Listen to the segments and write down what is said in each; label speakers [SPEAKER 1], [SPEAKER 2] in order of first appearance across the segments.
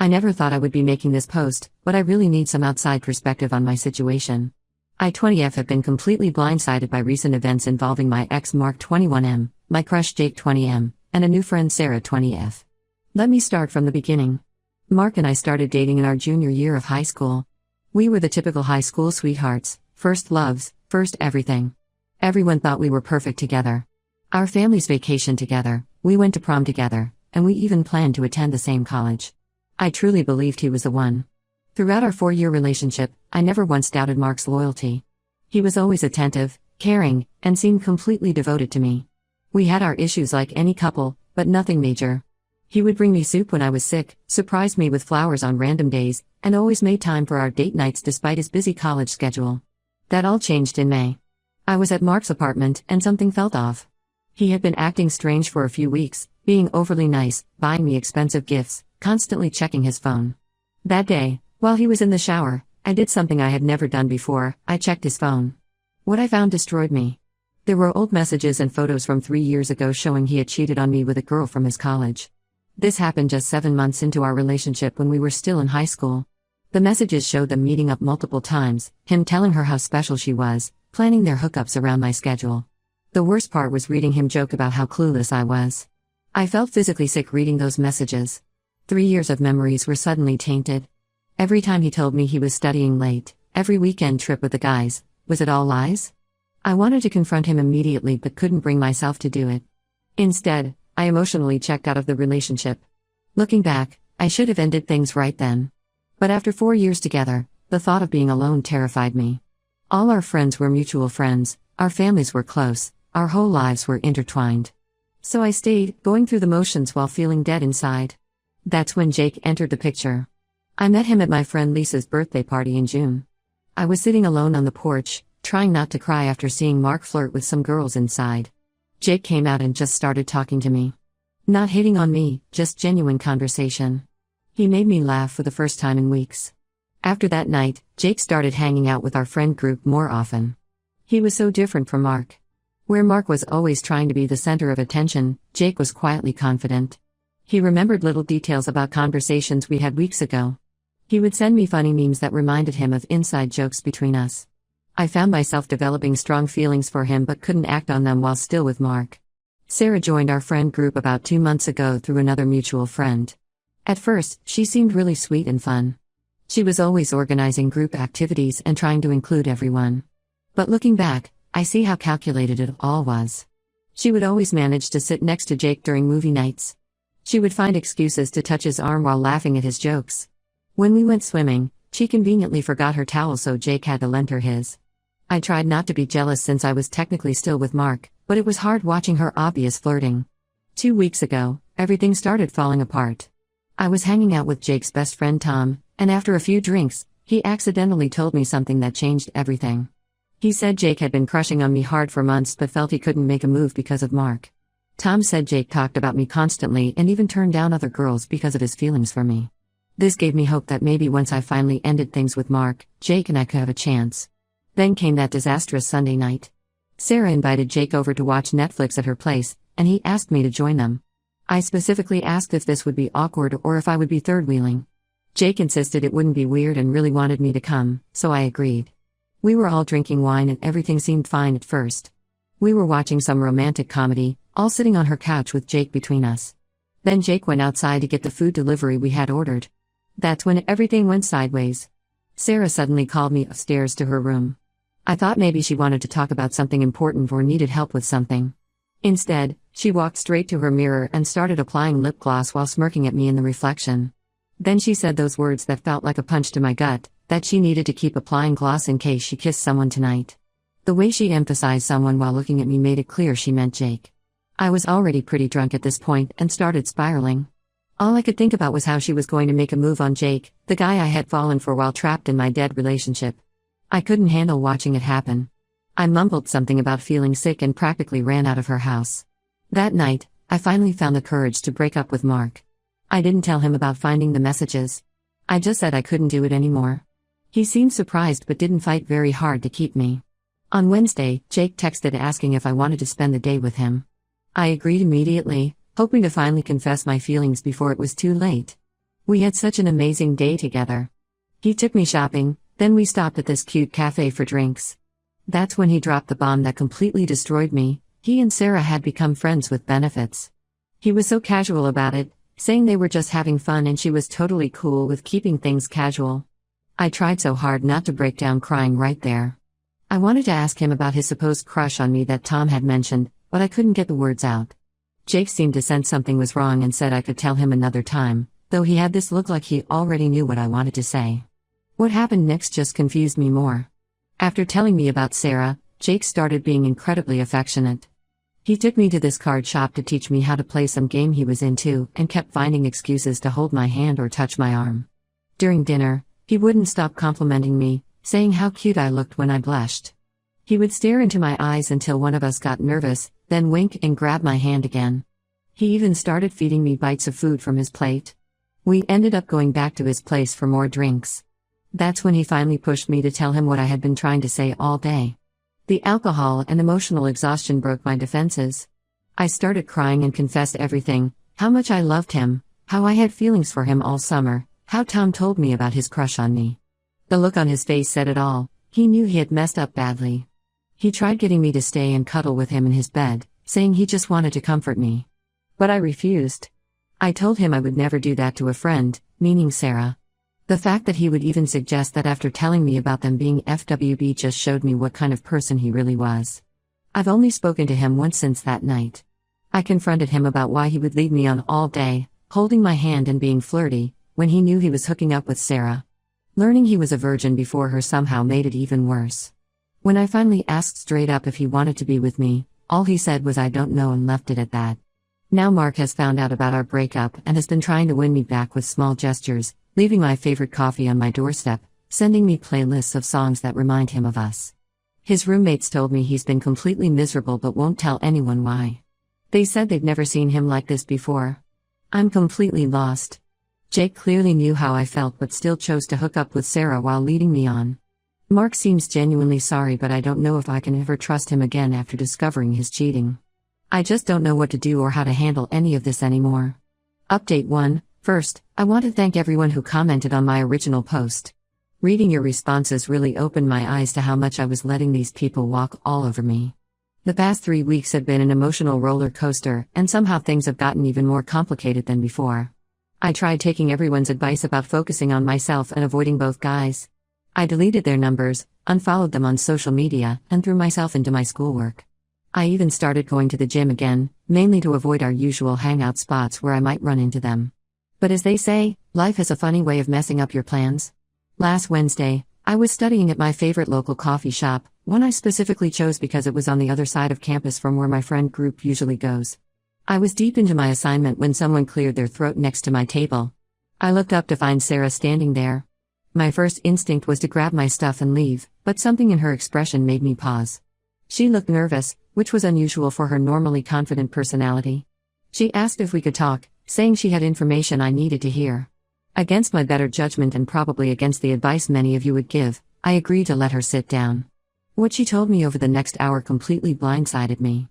[SPEAKER 1] I never thought I would be making this post, but I really need some outside perspective on my situation. I 20F have been completely blindsided by recent events involving my ex Mark 21M, my crush Jake 20M, and a new friend Sarah 20F. Let me start from the beginning. Mark and I started dating in our junior year of high school. We were the typical high school sweethearts, first loves, first everything. Everyone thought we were perfect together. Our families vacationed together, we went to prom together, and we even planned to attend the same college. I truly believed he was the one. Throughout our 4-year relationship, I never once doubted Mark's loyalty. He was always attentive, caring, and seemed completely devoted to me. We had our issues like any couple, but nothing major. He would bring me soup when I was sick, surprised me with flowers on random days, and always made time for our date nights despite his busy college schedule. That all changed in May. I was at Mark's apartment, and something felt off. He had been acting strange for a few weeks, being overly nice, buying me expensive gifts, constantly checking his phone. That day, while he was in the shower, I did something I had never done before. I checked his phone. What I found destroyed me. There were old messages and photos from 3 years ago showing he had cheated on me with a girl from his college. This happened just 7 months into our relationship when we were still in high school. The messages showed them meeting up multiple times, him telling her how special she was, planning their hookups around my schedule. The worst part was reading him joke about how clueless I was. I felt physically sick reading those messages. 3 years of memories were suddenly tainted. Every time he told me he was studying late, every weekend trip with the guys, was it all lies? I wanted to confront him immediately but couldn't bring myself to do it. Instead, I emotionally checked out of the relationship. Looking back, I should have ended things right then. But after 4 years together, the thought of being alone terrified me. All our friends were mutual friends, our families were close, our whole lives were intertwined. So I stayed, going through the motions while feeling dead inside. That's when Jake entered the picture. I met him at my friend Lisa's birthday party in June. I was sitting alone on the porch, trying not to cry after seeing Mark flirt with some girls inside. Jake came out and just started talking to me. Not hitting on me, just genuine conversation. He made me laugh for the first time in weeks. After that night, Jake started hanging out with our friend group more often. He was so different from Mark. Where Mark was always trying to be the center of attention, Jake was quietly confident. He remembered little details about conversations we had weeks ago. He would send me funny memes that reminded him of inside jokes between us. I found myself developing strong feelings for him but couldn't act on them while still with Mark. Sarah joined our friend group about 2 months ago through another mutual friend. At first, she seemed really sweet and fun. She was always organizing group activities and trying to include everyone. But looking back, I see how calculated it all was. She would always manage to sit next to Jake during movie nights. She would find excuses to touch his arm while laughing at his jokes. When we went swimming, she conveniently forgot her towel so Jake had to lend her his. I tried not to be jealous since I was technically still with Mark, but it was hard watching her obvious flirting. 2 weeks ago, everything started falling apart. I was hanging out with Jake's best friend Tom, and after a few drinks, he accidentally told me something that changed everything. He said Jake had been crushing on me hard for months but felt he couldn't make a move because of Mark. Tom said Jake talked about me constantly and even turned down other girls because of his feelings for me. This gave me hope that maybe once I finally ended things with Mark, Jake and I could have a chance. Then came that disastrous Sunday night. Sarah invited Jake over to watch Netflix at her place, and he asked me to join them. I specifically asked if this would be awkward or if I would be third-wheeling. Jake insisted it wouldn't be weird and really wanted me to come, so I agreed. We were all drinking wine and everything seemed fine at first. We were watching some romantic comedy, all sitting on her couch with Jake between us. Then Jake went outside to get the food delivery we had ordered. That's when everything went sideways. Sarah suddenly called me upstairs to her room. I thought maybe she wanted to talk about something important or needed help with something. Instead, she walked straight to her mirror and started applying lip gloss while smirking at me in the reflection. Then she said those words that felt like a punch to my gut, that she needed to keep applying gloss in case she kissed someone tonight. The way she emphasized someone while looking at me made it clear she meant Jake. I was already pretty drunk at this point and started spiraling. All I could think about was how she was going to make a move on Jake, the guy I had fallen for while trapped in my dead relationship. I couldn't handle watching it happen. I mumbled something about feeling sick and practically ran out of her house. That night, I finally found the courage to break up with Mark. I didn't tell him about finding the messages. I just said I couldn't do it anymore. He seemed surprised but didn't fight very hard to keep me. On Wednesday, Jake texted asking if I wanted to spend the day with him. I agreed immediately, hoping to finally confess my feelings before it was too late. We had such an amazing day together. He took me shopping, then we stopped at this cute cafe for drinks. That's when he dropped the bomb that completely destroyed me. He and Sarah had become friends with benefits. He was so casual about it, saying they were just having fun and she was totally cool with keeping things casual. I tried so hard not to break down crying right there. I wanted to ask him about his supposed crush on me that Tom had mentioned, but I couldn't get the words out. Jake seemed to sense something was wrong and said I could tell him another time, though he had this look like he already knew what I wanted to say. What happened next just confused me more. After telling me about Sarah, Jake started being incredibly affectionate. He took me to this card shop to teach me how to play some game he was into and kept finding excuses to hold my hand or touch my arm. During dinner, he wouldn't stop complimenting me, saying how cute I looked when I blushed. He would stare into my eyes until one of us got nervous, then wink and grab my hand again. He even started feeding me bites of food from his plate. We ended up going back to his place for more drinks. That's when he finally pushed me to tell him what I had been trying to say all day. The alcohol and emotional exhaustion broke my defenses. I started crying and confessed everything, how much I loved him, how I had feelings for him all summer, how Tom told me about his crush on me. The look on his face said it all. He knew he had messed up badly. He tried getting me to stay and cuddle with him in his bed, saying he just wanted to comfort me. But I refused. I told him I would never do that to a friend, meaning Sarah. The fact that he would even suggest that after telling me about them being FWB just showed me what kind of person he really was. I've only spoken to him once since that night. I confronted him about why he would lead me on all day, holding my hand and being flirty, when he knew he was hooking up with Sarah. Learning he was a virgin before her somehow made it even worse. When I finally asked straight up if he wanted to be with me, all he said was I don't know and left it at that. Now Mark has found out about our breakup and has been trying to win me back with small gestures, leaving my favorite coffee on my doorstep, sending me playlists of songs that remind him of us. His roommates told me he's been completely miserable but won't tell anyone why. They said they've never seen him like this before. I'm completely lost. Jake clearly knew how I felt but still chose to hook up with Sarah while leading me on. Mark seems genuinely sorry but I don't know if I can ever trust him again after discovering his cheating. I just don't know what to do or how to handle any of this anymore. Update 1. First, I want to thank everyone who commented on my original post. Reading your responses really opened my eyes to how much I was letting these people walk all over me. The past 3 weeks have been an emotional roller coaster, and somehow things have gotten even more complicated than before. I tried taking everyone's advice about focusing on myself and avoiding both guys. I deleted their numbers, unfollowed them on social media, and threw myself into my schoolwork. I even started going to the gym again, mainly to avoid our usual hangout spots where I might run into them. But as they say, life has a funny way of messing up your plans. Last Wednesday, I was studying at my favorite local coffee shop, one I specifically chose because it was on the other side of campus from where my friend group usually goes. I was deep into my assignment when someone cleared their throat next to my table. I looked up to find Sarah standing there. My first instinct was to grab my stuff and leave, but something in her expression made me pause. She looked nervous, which was unusual for her normally confident personality. She asked if we could talk, saying she had information I needed to hear. Against my better judgment and probably against the advice many of you would give, I agreed to let her sit down. What she told me over the next hour completely blindsided me.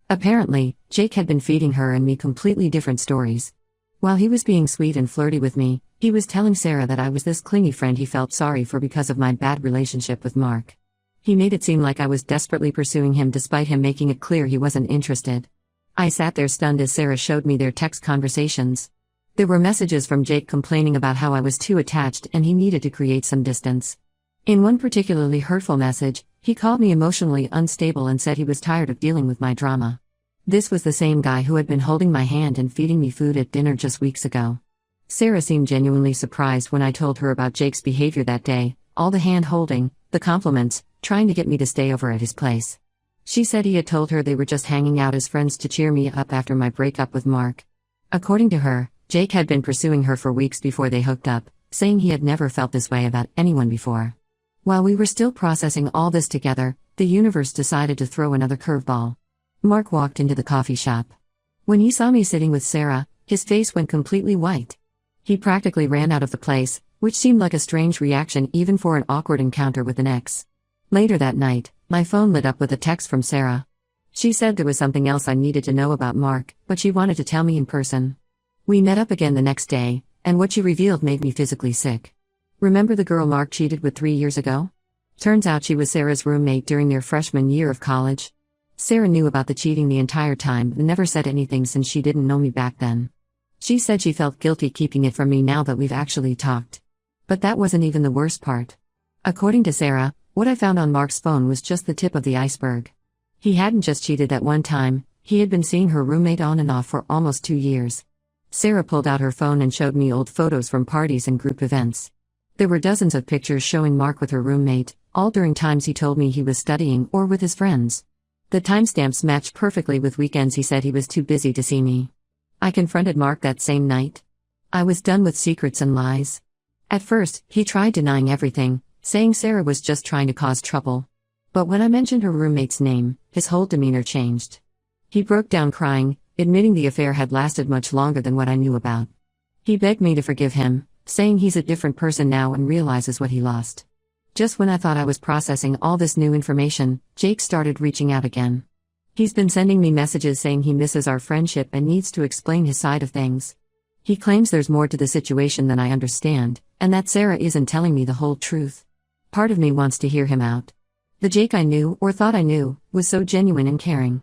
[SPEAKER 1] Apparently, Jake had been feeding her and me completely different stories. While he was being sweet and flirty with me, he was telling Sarah that I was this clingy friend he felt sorry for because of my bad relationship with Mark. He made it seem like I was desperately pursuing him despite him making it clear he wasn't interested. I sat there stunned as Sarah showed me their text conversations. There were messages from Jake complaining about how I was too attached and he needed to create some distance. In one particularly hurtful message, he called me emotionally unstable and said he was tired of dealing with my drama. This was the same guy who had been holding my hand and feeding me food at dinner just weeks ago. Sarah seemed genuinely surprised when I told her about Jake's behavior that day, all the hand-holding, the compliments, trying to get me to stay over at his place. She said he had told her they were just hanging out as friends to cheer me up after my breakup with Mark. According to her, Jake had been pursuing her for weeks before they hooked up, saying he had never felt this way about anyone before. While we were still processing all this together, the universe decided to throw another curveball. Mark walked into the coffee shop. When he saw me sitting with Sarah, his face went completely white. He practically ran out of the place, which seemed like a strange reaction even for an awkward encounter with an ex. Later that night, my phone lit up with a text from Sarah. She said there was something else I needed to know about Mark, but she wanted to tell me in person. We met up again the next day, and what she revealed made me physically sick. Remember the girl Mark cheated with 3 years ago? Turns out she was Sarah's roommate during their freshman year of college. Sarah knew about the cheating the entire time but never said anything since she didn't know me back then. She said she felt guilty keeping it from me now that we've actually talked. But that wasn't even the worst part. According to Sarah, what I found on Mark's phone was just the tip of the iceberg. He hadn't just cheated that one time, he had been seeing her roommate on and off for almost 2 years. Sarah pulled out her phone and showed me old photos from parties and group events. There were dozens of pictures showing Mark with her roommate, all during times he told me he was studying or with his friends. The timestamps matched perfectly with weekends he said he was too busy to see me. I confronted Mark that same night. I was done with secrets and lies. At first, he tried denying everything, saying Sarah was just trying to cause trouble. But when I mentioned her roommate's name, his whole demeanor changed. He broke down crying, admitting the affair had lasted much longer than what I knew about. He begged me to forgive him, saying he's a different person now and realizes what he lost. Just when I thought I was processing all this new information, Jake started reaching out again. He's been sending me messages saying he misses our friendship and needs to explain his side of things. He claims there's more to the situation than I understand, and that Sarah isn't telling me the whole truth. Part of me wants to hear him out. The Jake I knew, or thought I knew, was so genuine and caring.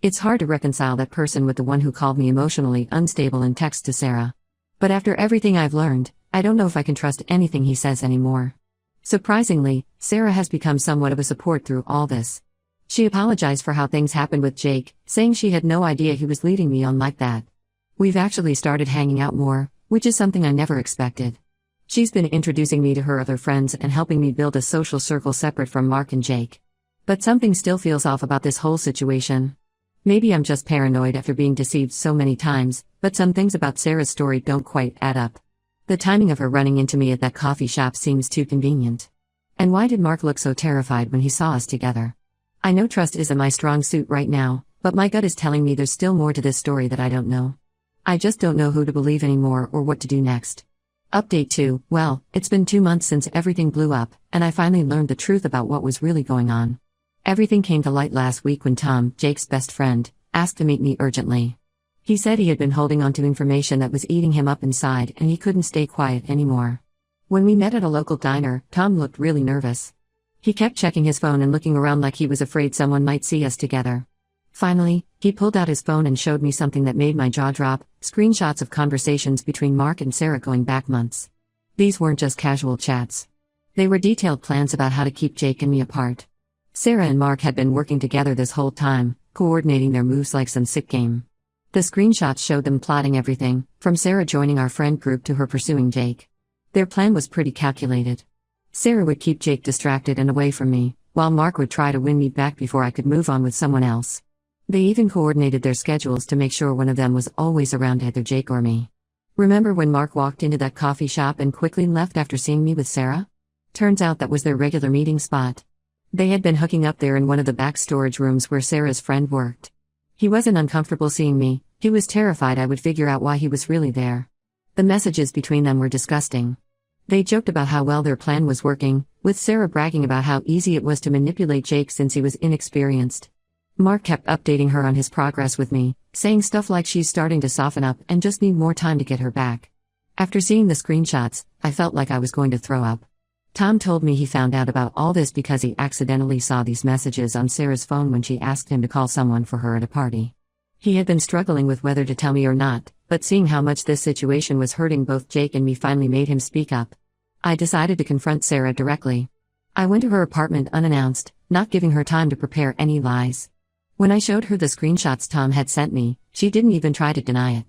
[SPEAKER 1] It's hard to reconcile that person with the one who called me emotionally unstable in text to Sarah. But after everything I've learned, I don't know if I can trust anything he says anymore. Surprisingly, Sarah has become somewhat of a support through all this. She apologized for how things happened with Jake, saying she had no idea he was leading me on like that. We've actually started hanging out more, which is something I never expected. She's been introducing me to her other friends and helping me build a social circle separate from Mark and Jake. But something still feels off about this whole situation. Maybe I'm just paranoid after being deceived so many times, but some things about Sarah's story don't quite add up. The timing of her running into me at that coffee shop seems too convenient. And why did Mark look so terrified when he saw us together? I know trust isn't my strong suit right now, but my gut is telling me there's still more to this story that I don't know. I just don't know who to believe anymore or what to do next. Update 2, well, it's been 2 months since everything blew up, and I finally learned the truth about what was really going on. Everything came to light last week when Tom, Jake's best friend, asked to meet me urgently. He said he had been holding on to information that was eating him up inside and he couldn't stay quiet anymore. When we met at a local diner, Tom looked really nervous. He kept checking his phone and looking around like he was afraid someone might see us together. Finally, he pulled out his phone and showed me something that made my jaw drop, screenshots of conversations between Mark and Sarah going back months. These weren't just casual chats. They were detailed plans about how to keep Jake and me apart. Sarah and Mark had been working together this whole time, coordinating their moves like some sick game. The screenshots showed them plotting everything, from Sarah joining our friend group to her pursuing Jake. Their plan was pretty calculated. Sarah would keep Jake distracted and away from me, while Mark would try to win me back before I could move on with someone else. They even coordinated their schedules to make sure one of them was always around either Jake or me. Remember when Mark walked into that coffee shop and quickly left after seeing me with Sarah? Turns out that was their regular meeting spot. They had been hooking up there in one of the back storage rooms where Sarah's friend worked. He wasn't uncomfortable seeing me, he was terrified I would figure out why he was really there. The messages between them were disgusting. They joked about how well their plan was working, with Sarah bragging about how easy it was to manipulate Jake since he was inexperienced. Mark kept updating her on his progress with me, saying stuff like she's starting to soften up and just need more time to get her back. After seeing the screenshots, I felt like I was going to throw up. Tom told me he found out about all this because he accidentally saw these messages on Sarah's phone when she asked him to call someone for her at a party. He had been struggling with whether to tell me or not, but seeing how much this situation was hurting both Jake and me finally made him speak up. I decided to confront Sarah directly. I went to her apartment unannounced, not giving her time to prepare any lies. When I showed her the screenshots Tom had sent me, she didn't even try to deny it.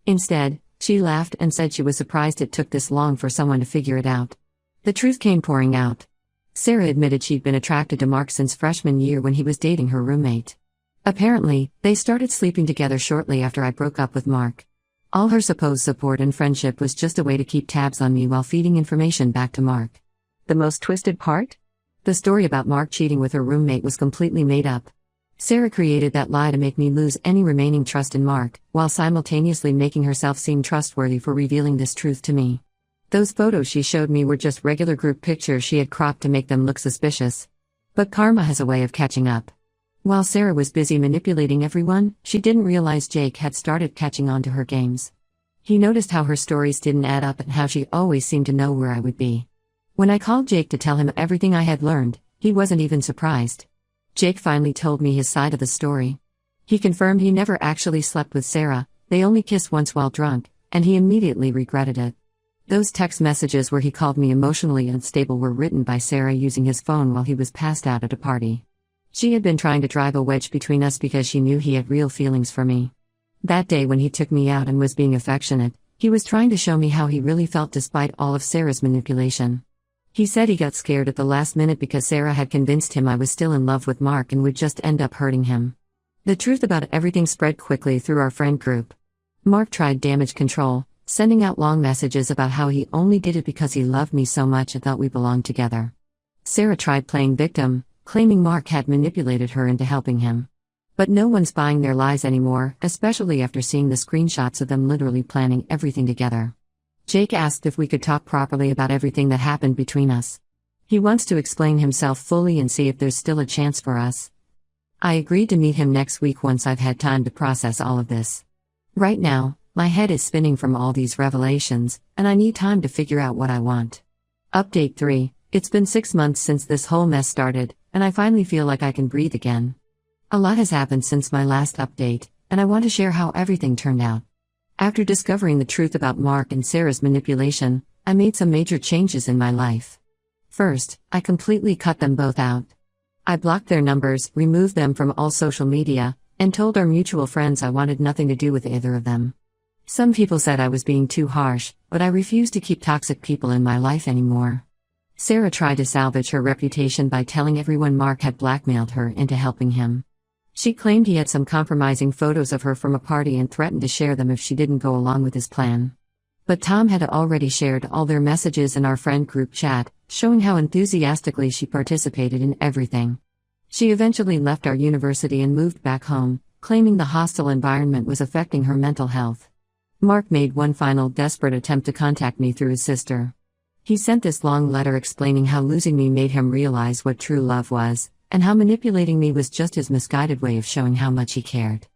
[SPEAKER 1] Instead, she laughed and said she was surprised it took this long for someone to figure it out. The truth came pouring out. Sarah admitted she'd been attracted to Mark since freshman year when he was dating her roommate. Apparently, they started sleeping together shortly after I broke up with Mark. All her supposed support and friendship was just a way to keep tabs on me while feeding information back to Mark. The most twisted part? The story about Mark cheating with her roommate was completely made up. Sarah created that lie to make me lose any remaining trust in Mark, while simultaneously making herself seem trustworthy for revealing this truth to me. Those photos she showed me were just regular group pictures she had cropped to make them look suspicious. But karma has a way of catching up. While Sarah was busy manipulating everyone, she didn't realize Jake had started catching on to her games. He noticed how her stories didn't add up and how she always seemed to know where I would be. When I called Jake to tell him everything I had learned, he wasn't even surprised. Jake finally told me his side of the story. He confirmed he never actually slept with Sarah, they only kissed once while drunk, and he immediately regretted it. Those text messages where he called me emotionally unstable were written by Sarah using his phone while he was passed out at a party. She had been trying to drive a wedge between us because she knew he had real feelings for me. That day when he took me out and was being affectionate, he was trying to show me how he really felt despite all of Sarah's manipulation. He said he got scared at the last minute because Sarah had convinced him I was still in love with Mark and would just end up hurting him. The truth about everything spread quickly through our friend group. Mark tried damage control, sending out long messages about how he only did it because he loved me so much and thought we belonged together. Sarah tried playing victim, claiming Mark had manipulated her into helping him. But no one's buying their lies anymore, especially after seeing the screenshots of them literally planning everything together. Jake asked if we could talk properly about everything that happened between us. He wants to explain himself fully and see if there's still a chance for us. I agreed to meet him next week once I've had time to process all of this. Right now, my head is spinning from all these revelations, and I need time to figure out what I want. Update 3. It's been 6 months since this whole mess started, and I finally feel like I can breathe again. A lot has happened since my last update, and I want to share how everything turned out. After discovering the truth about Mark and Sarah's manipulation, I made some major changes in my life. First, I completely cut them both out. I blocked their numbers, removed them from all social media, and told our mutual friends I wanted nothing to do with either of them. Some people said I was being too harsh, but I refused to keep toxic people in my life anymore. Sarah tried to salvage her reputation by telling everyone Mark had blackmailed her into helping him. She claimed he had some compromising photos of her from a party and threatened to share them if she didn't go along with his plan. But Tom had already shared all their messages in our friend group chat, showing how enthusiastically she participated in everything. She eventually left our university and moved back home, claiming the hostile environment was affecting her mental health. Mark made one final desperate attempt to contact me through his sister. He sent this long letter explaining how losing me made him realize what true love was, and how manipulating me was just his misguided way of showing how much he cared.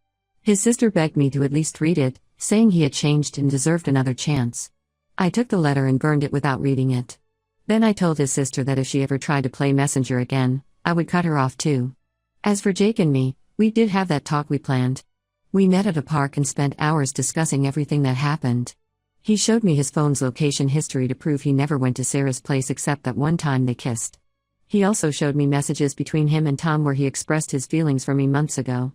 [SPEAKER 1] His sister begged me to at least read it, saying he had changed and deserved another chance. I took the letter and burned it without reading it. Then I told his sister that if she ever tried to play messenger again, I would cut her off too. As for Jake and me, we did have that talk we planned. We met at a park and spent hours discussing everything that happened. He showed me his phone's location history to prove he never went to Sarah's place except that one time they kissed. He also showed me messages between him and Tom where he expressed his feelings for me months ago.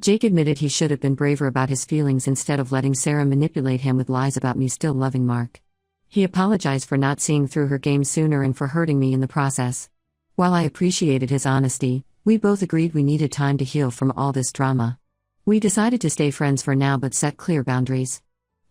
[SPEAKER 1] Jake admitted he should have been braver about his feelings instead of letting Sarah manipulate him with lies about me still loving Mark. He apologized for not seeing through her game sooner and for hurting me in the process. While I appreciated his honesty, we both agreed we needed time to heal from all this drama. We decided to stay friends for now but set clear boundaries.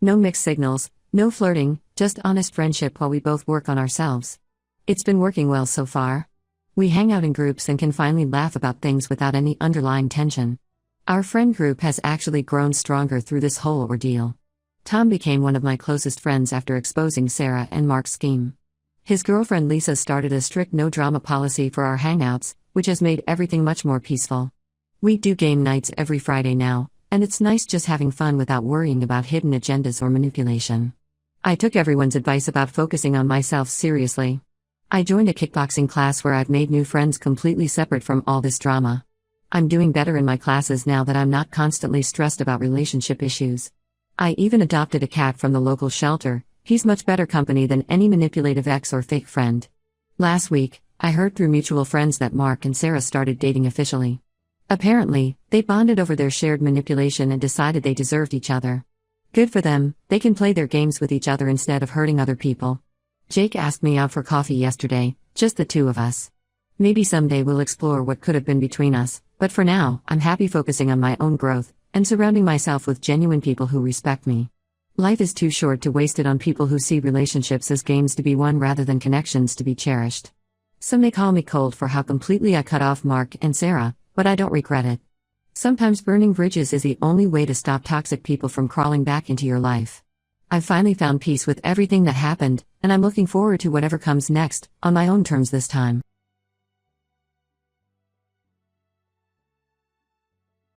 [SPEAKER 1] No mixed signals, no flirting, just honest friendship while we both work on ourselves. It's been working well so far. We hang out in groups and can finally laugh about things without any underlying tension. Our friend group has actually grown stronger through this whole ordeal. Tom became one of my closest friends after exposing Sarah and Mark's scheme. His girlfriend Lisa started a strict no-drama policy for our hangouts, which has made everything much more peaceful. We do game nights every Friday now, and it's nice just having fun without worrying about hidden agendas or manipulation. I took everyone's advice about focusing on myself seriously. I joined a kickboxing class where I've made new friends completely separate from all this drama. I'm doing better in my classes now that I'm not constantly stressed about relationship issues. I even adopted a cat from the local shelter. He's much better company than any manipulative ex or fake friend. Last week, I heard through mutual friends that Mark and Sarah started dating officially. Apparently, they bonded over their shared manipulation and decided they deserved each other. Good for them, they can play their games with each other instead of hurting other people. Jake asked me out for coffee yesterday, just the two of us. Maybe someday we'll explore what could have been between us, but for now, I'm happy focusing on my own growth and surrounding myself with genuine people who respect me. Life is too short to waste it on people who see relationships as games to be won rather than connections to be cherished. Some may call me cold for how completely I cut off Mark and Sarah, but I don't regret it. Sometimes burning bridges is the only way to stop toxic people from crawling back into your life. I've finally found peace with everything that happened, and I'm looking forward to whatever comes next, on my own terms this time.